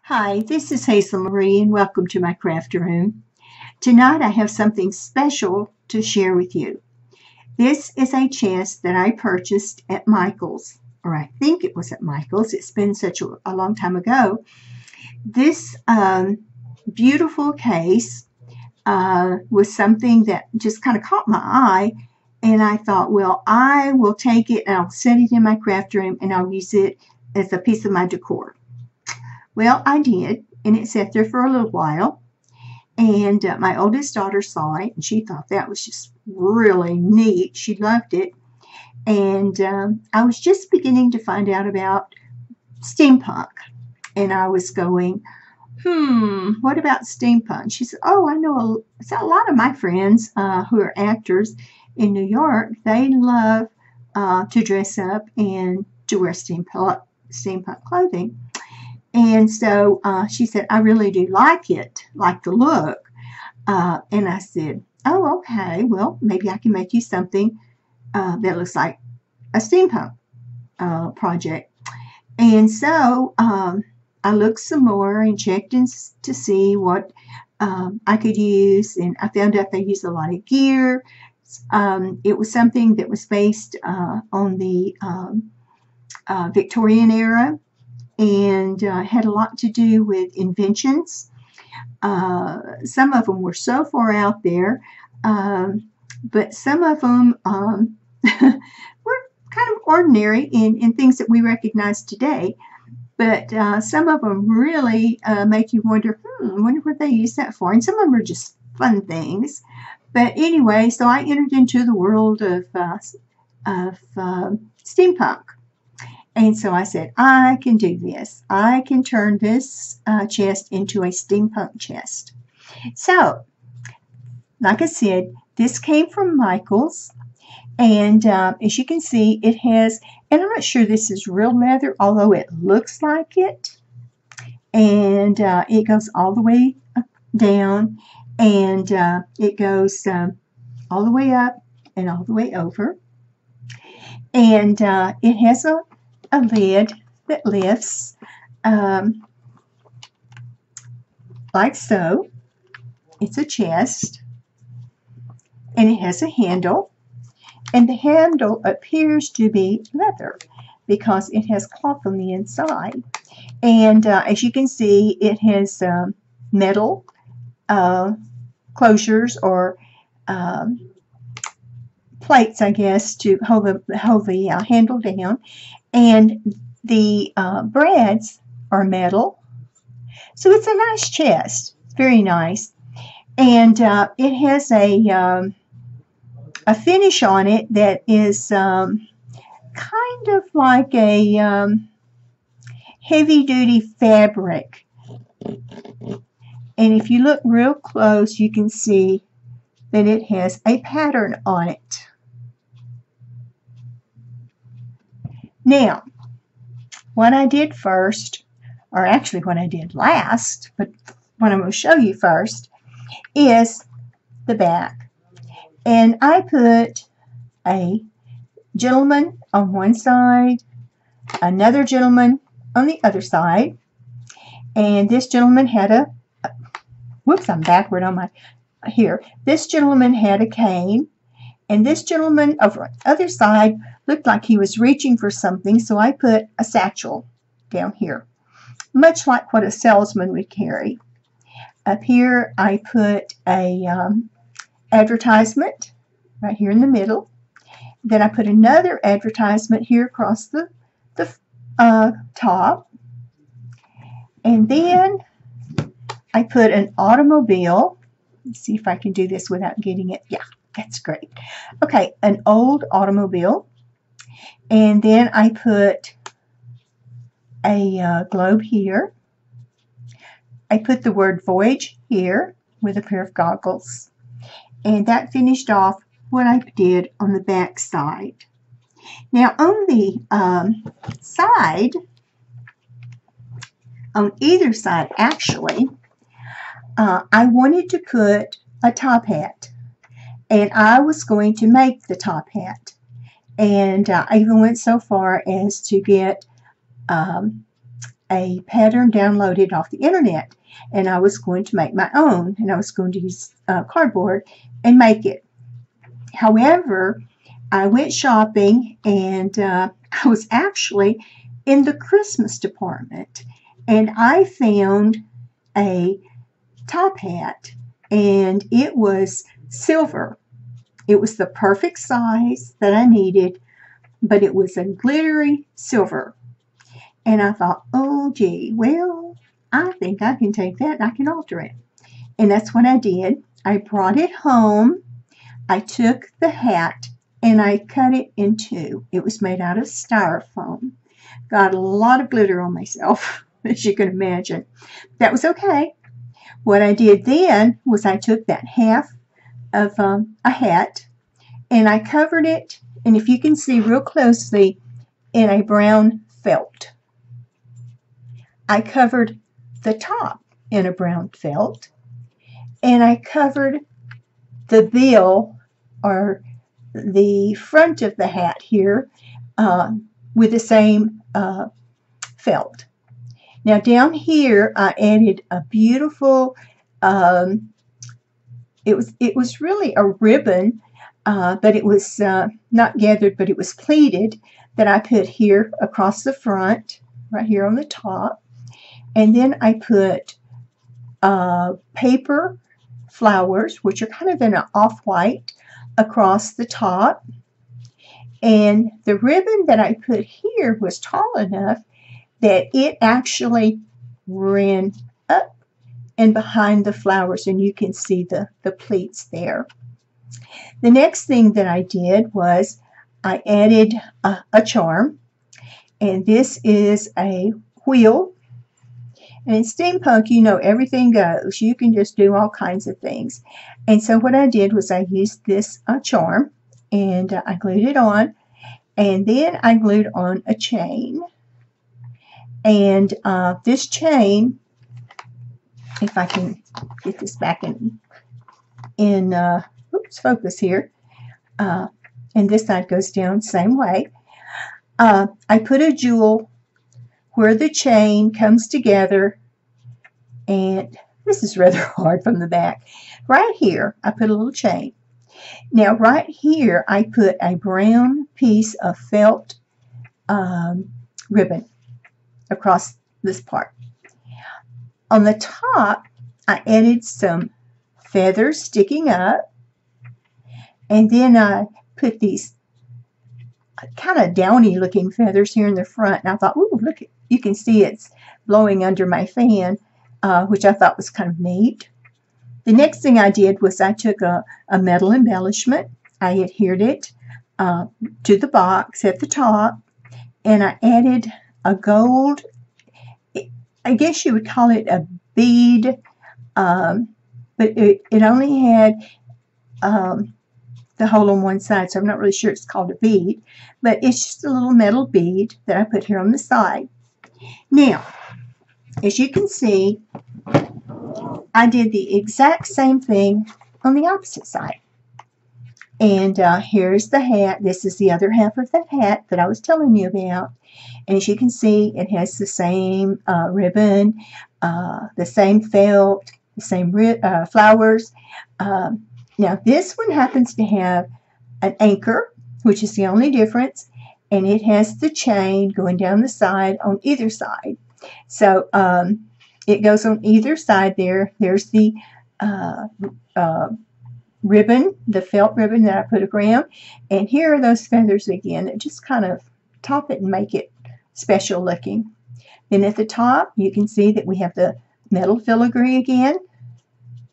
Hi, this is Hazel Marie and welcome to my craft room. Tonight I have something special to share with you. This is a chest that I purchased at Michael's, or I think it was at Michael's. It's been such a long time ago. This beautiful case was something that just kind of caught my eye, and I thought, well, I will take it and I'll set it in my craft room and I'll use it as a piece of my decor. Well, I did, and it sat there for a little while. And my oldest daughter saw it, and she thought that was just really neat. She loved it. And I was just beginning to find out about steampunk. And I was going, what about steampunk? She said, oh, I know a lot of my friends who are actors in New York, they love to dress up and to wear steampunk clothing. And so she said, I really do like it, like the look. And I said, oh, okay, well, maybe I can make you something that looks like a steampunk project. And so I looked some more and checked in to see what I could use. And I found out they use a lot of gear. It was something that was based on the Victorian era, and had a lot to do with inventions. Some of them were so far out there, but some of them were kind of ordinary in things that we recognize today. But some of them really make you wonder, I wonder what they use that for. And some of them are just fun things. But anyway, so I entered into the world of steampunk. And so I said, I can do this. I can turn this chest into a steampunk chest. So, like I said, this came from Michael's. And as you can see, it has, and I'm not sure this is real leather, although it looks like it. And it goes all the way down. And it goes all the way up and all the way over. And it has a lid that lifts like so. It's a chest, and it has a handle, and the handle appears to be leather because it has cloth on the inside. And as you can see, it has metal closures or plates, I guess, to hold the handle down. And the brads are metal. So it's a nice chest. It's very nice. And it has a finish on it that is kind of like a heavy-duty fabric. And if you look real close, you can see that it has a pattern on it. Now, what I did first, or actually what I did last, but what I'm going to show you first, is the back. And I put a gentleman on one side, another gentleman on the other side, and this gentleman had whoops, I'm backward on my, here. This gentleman had a cane, and this gentleman over on the other side looked like he was reaching for something, so I put a satchel down here, much like what a salesman would carry. Up here, I put a advertisement right here in the middle. Then I put another advertisement here across the top. And then I put an automobile. Let's see if I can do this without getting it. Yeah, that's great. Okay, an old automobile. And then I put a globe here. I put the word Voyage here with a pair of goggles. And that finished off what I did on the back side. Now on the side, on either side actually, I wanted to put a top hat. And I was going to make the top hat. And I even went so far as to get a pattern downloaded off the internet, and I was going to make my own, and I was going to use cardboard and make it. However, I went shopping, and I was actually in the Christmas department, and I found a top hat, and it was silver. It was the perfect size that I needed, but it was a glittery silver. And I thought, oh gee, well, I think I can take that and I can alter it. And that's what I did. I brought it home. I took the hat and I cut it in two. It was made out of styrofoam. Got a lot of glitter on myself, as you can imagine. That was okay. What I did then was I took that half of a hat and I covered it, and if you can see real closely, in a brown felt. I covered the top in a brown felt, and I covered the bill, or the front of the hat here, with the same felt. Now down here I added a beautiful, it was really a ribbon, but it was not gathered, but it was pleated, that I put here across the front, right here on the top. And then I put paper flowers, which are kind of in an off-white, across the top. And the ribbon that I put here was tall enough that it actually ran up and behind the flowers, and you can see the pleats there. The next thing that I did was I added a charm, and this is a wheel. And in Steampunk, you know, everything goes. You can just do all kinds of things. And so what I did was I used this charm, and I glued it on, and then I glued on a chain. And this chain, if I can get this back in oops, focus here, and this side goes down same way. I put a jewel where the chain comes together, and this is rather hard from the back. Right here, I put a little chain. Now right here, I put a brown piece of felt ribbon across this part. On the top, I added some feathers sticking up, and then I put these kind of downy looking feathers here in the front, and I thought, ooh, look, you can see it's blowing under my fan, which I thought was kind of neat. The next thing I did was I took a metal embellishment, I adhered it to the box at the top, and I added a gold, I guess you would call it a bead, but it only had the hole on one side, so I'm not really sure it's called a bead, but it's just a little metal bead that I put here on the side. Now, as you can see, I did the exact same thing on the opposite side. And here's the hat. This is the other half of the hat that I was telling you about. And as you can see, it has the same ribbon, the same felt, the same flowers. Now this one happens to have an anchor, which is the only difference, and it has the chain going down the side on either side. So it goes on either side there. There's the ribbon, the felt ribbon that I put around, and here are those feathers again that just kind of top it and make it special looking. Then at the top, you can see that we have the metal filigree again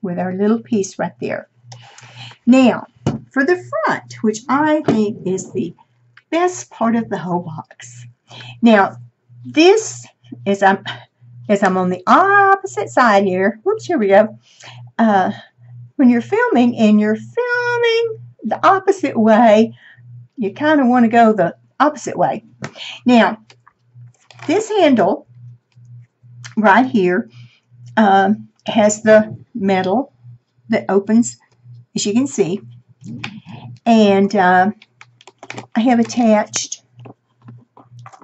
with our little piece right there. Now, for the front, which I think is the best part of the whole box. Now, this, as I'm on the opposite side here, whoops, here we go. When you're filming and you're filming the opposite way, you kind of want to go the opposite way. Now, this handle right here has the metal that opens, as you can see, and I have attached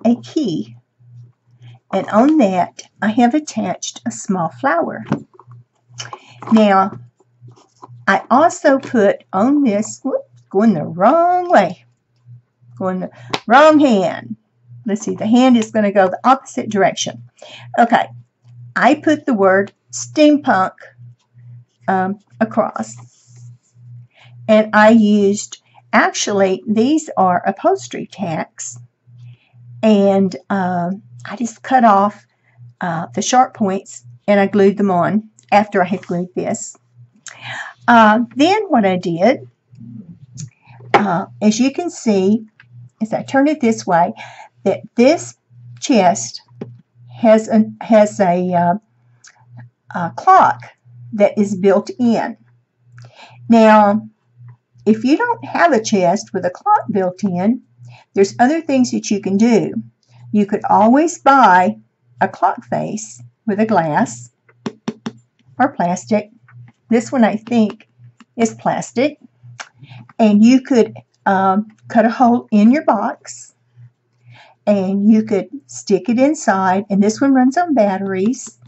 a key, And on that, I have attached a small flower. Now, I also put on this, whoops, going the wrong way, going the wrong hand. Let's see, the hand is going to go the opposite direction. Okay, I put the word steampunk across. And I used, actually, these are upholstery tacks. And I just cut off the sharp points and I glued them on after I had glued this. Then what I did, as you can see, as I turn it this way, that this chest has a clock that is built in. Now, if you don't have a chest with a clock built in, there's other things that you can do. You could always buy a clock face with a glass or plastic. This one, I think, is plastic. And you could cut a hole in your box and you could stick it inside. And this one runs on batteries.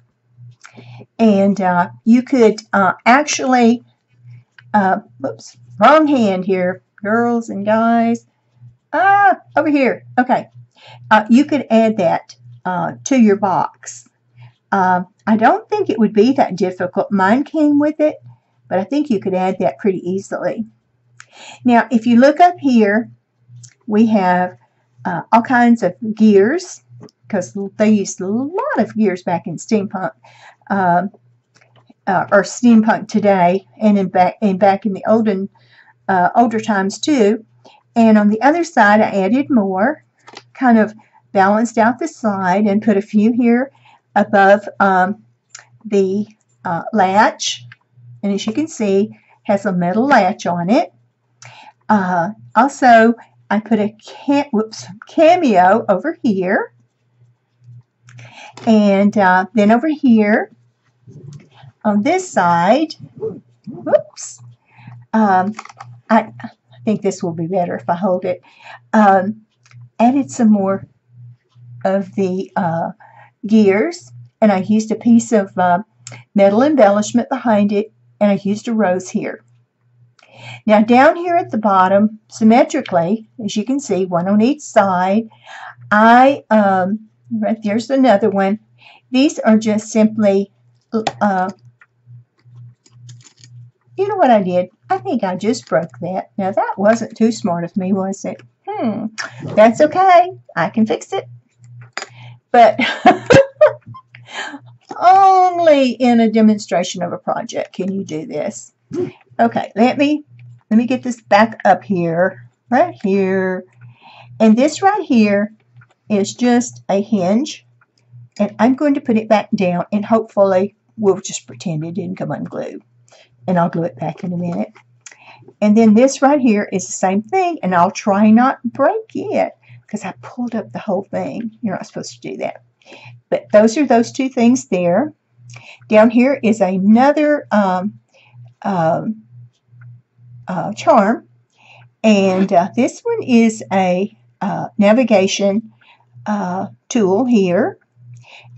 And you could actually, whoops, wrong hand here, girls and guys. Over here. Okay. You could add that to your box. I don't think it would be that difficult. Mine came with it, but I think you could add that pretty easily. Now, if you look up here, we have all kinds of gears, because they used a lot of gears back in steampunk, or steampunk today, and back in the older times too. And on the other side, I added more, kind of balanced out the side, and put a few here above the latch. And as you can see, has a metal latch on it. Also, I put a cameo over here. And then over here, on this side, whoops, I think this will be better if I hold it. Added some more of the gears, and I used a piece of metal embellishment behind it, and I used a rose here. Now down here at the bottom, symmetrically, as you can see, one on each side, right there's another one. These are just simply, you know what I did? I think I just broke that. Now that wasn't too smart of me, was it? That's okay. I can fix it. But only in a demonstration of a project can you do this. Okay, let me get this back up here, right here. And this right here is just a hinge. And I'm going to put it back down, and hopefully we'll just pretend it didn't come unglued. And I'll glue it back in a minute. And then this right here is the same thing, and I'll try not to break it because I pulled up the whole thing. You're not supposed to do that. But those are those two things there. Down here is another charm, and this one is a navigation tool here.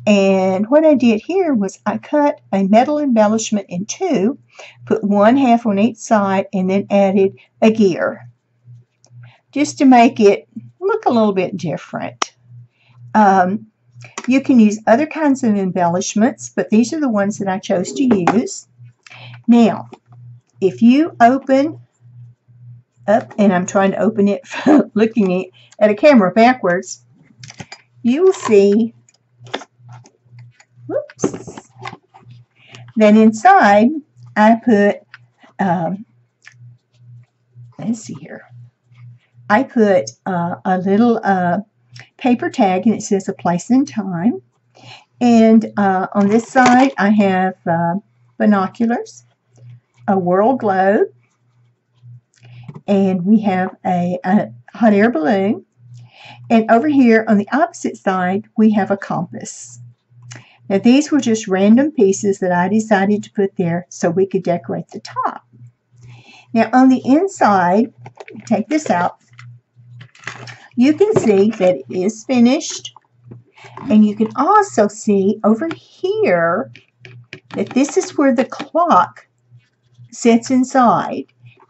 And what I did here was I cut a metal embellishment in two, put one half on each side, and then added a gear just to make it look a little bit different. You can use other kinds of embellishments, but these are the ones that I chose to use. Now, if you open up, and I'm trying to open it looking at a camera backwards, you will see, whoops, then inside I put, let's see here, I put a little paper tag, and it says a place and time. And on this side I have binoculars, a world globe, and we have a hot air balloon. And over here on the opposite side we have a compass. Now these were just random pieces that I decided to put there so we could decorate the top. Now on the inside, take this out, you can see that it is finished. And you can also see over here that this is where the clock sits inside.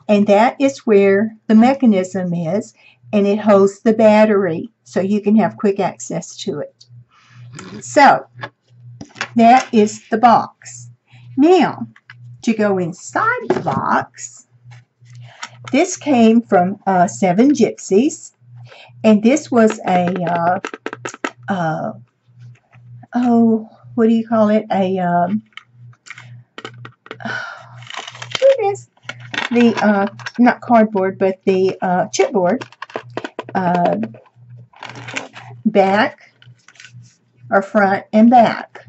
And that is where the mechanism is. And it holds the battery so you can have quick access to it. So that is the box. Now, to go inside the box, this came from Seven Gypsies, and this was a what do you call it? What is the not cardboard, but the chipboard back or front and back,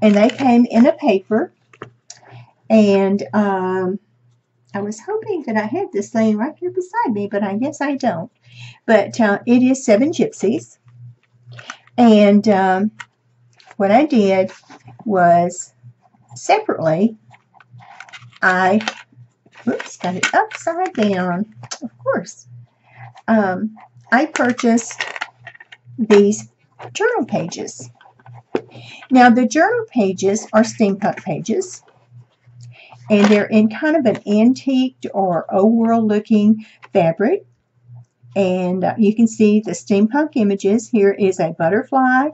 and they came in a paper. And I was hoping that I had this thing right here beside me, but I guess I don't. But it is Seven Gypsies. And what I did was separately, I got it upside down, of course. I purchased these journal pages. Now, the journal pages are steampunk pages. And they're in kind of an antiqued or old world looking fabric. And you can see the steampunk images. Here is a butterfly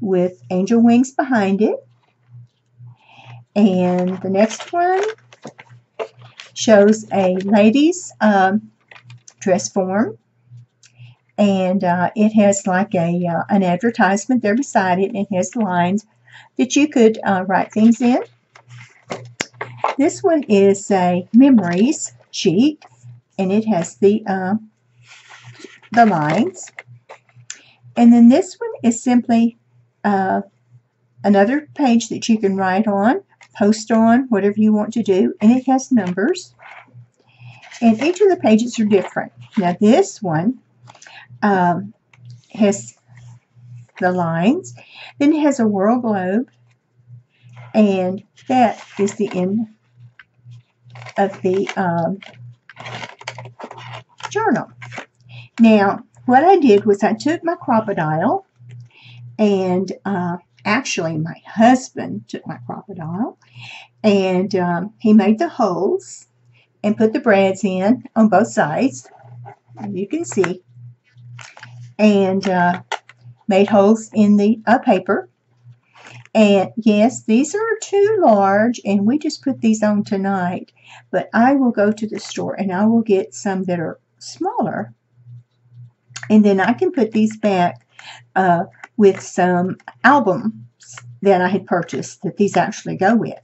with angel wings behind it. And the next one shows a lady's dress form. And it has like an advertisement there beside it. And it has lines that you could write things in. This one is a memories sheet, and it has the lines. And then this one is simply another page that you can write on, post on, whatever you want to do, and it has numbers. And each of the pages are different. Now this one has the lines, then it has a world globe, and that is the end of the journal. Now, what I did was I took my crocodile, and actually my husband took my crocodile, and he made the holes and put the brads in on both sides, you can see, and made holes in the paper. And yes, these are too large, and we just put these on tonight. But I will go to the store and I will get some that are smaller. And then I can put these back with some albums that I had purchased that these actually go with.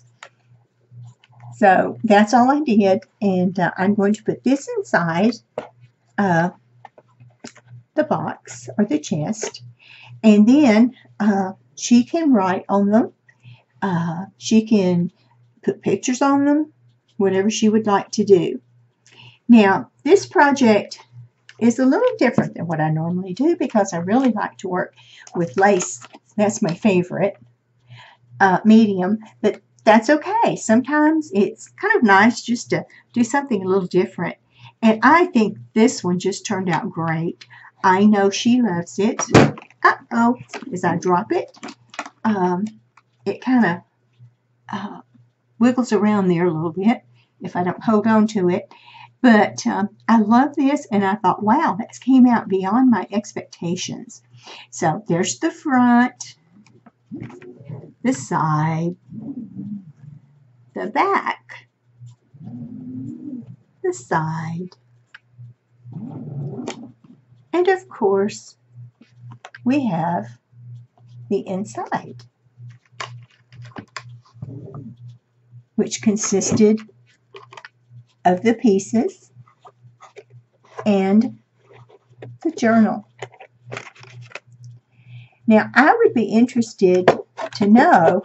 So that's all I did. And I'm going to put this inside the box or the chest. And then she can write on them. She can put pictures on them, whatever she would like to do. Now, this project is a little different than what I normally do because I really like to work with lace. That's my favorite medium, but that's okay. Sometimes it's kind of nice just to do something a little different. And I think this one just turned out great. I know she loves it. Uh-oh, as I drop it, it kind of wiggles around there a little bit if I don't hold on to it. But I love this, and I thought, wow, that came out beyond my expectations. So there's the front, the side, the back, the side, and of course, we have the inside, which consisted of the pieces and the journal. Now, I would be interested to know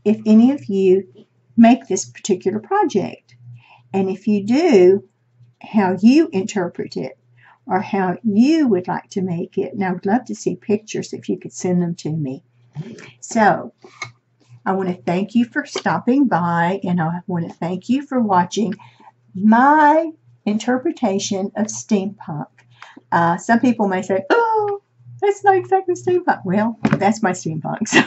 if any of you make this particular project, and if you do, how you interpret it or how you would like to make it. And I would love to see pictures if you could send them to me. So I want to thank you for stopping by, and I want to thank you for watching my interpretation of steampunk. Some people may say, oh, That's not exactly steampunk. Well, that's my steampunk. So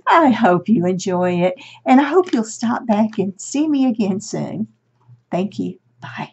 I hope you enjoy it, and I hope you'll stop back and see me again soon. Thank you. Bye.